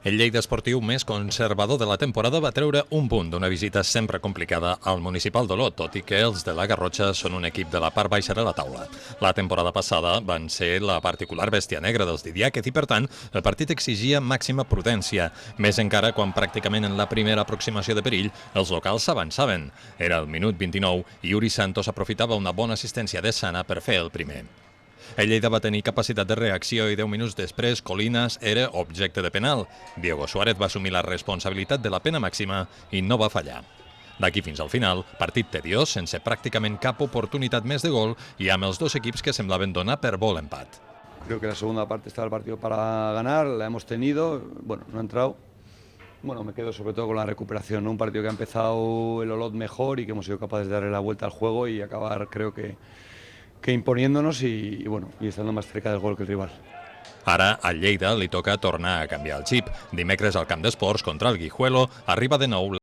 El Lleida esportiu més conservador de la temporada va treure un punt d'una visita sempre complicada al Municipal d'Olot, tot i que els de la Garrotxa són un equip de la part baixa de la taula. La temporada passada van ser la particular bèstia negra dels Didiàquet i, per tant, el partit exigia màxima prudència, més encara quan pràcticament en la primera aproximació de perill els locals s'avançaven. Era el minut 29 i Uri Santos aprofitava una bona assistència de Sana per fer el primer. El Lleida va tenir capacitat de reacció i 10 minuts després Colinas era objecte de penal. Diego Suárez va assumir la responsabilitat de la pena màxima i no va fallar. D'aquí fins al final, partit tediós, sense pràcticament cap oportunitat més de gol i amb els dos equips que semblaven donar per bo l'empat. Creo que la segunda parte estaba el partido para ganar, la hemos tenido, bueno, no ha entrado. Bueno, me quedo sobre todo con la recuperación, ¿no? Un partido que ha empezado el Olot mejor y que hemos sido capaces de darle la vuelta al juego y acabar, creo que imponiéndonos y estando más cerca del gol que el rival. Ara, al Lleida li toca tornar a canviar el xip. Dimecres al camp d'esports contra el Guijuelo arriba de nou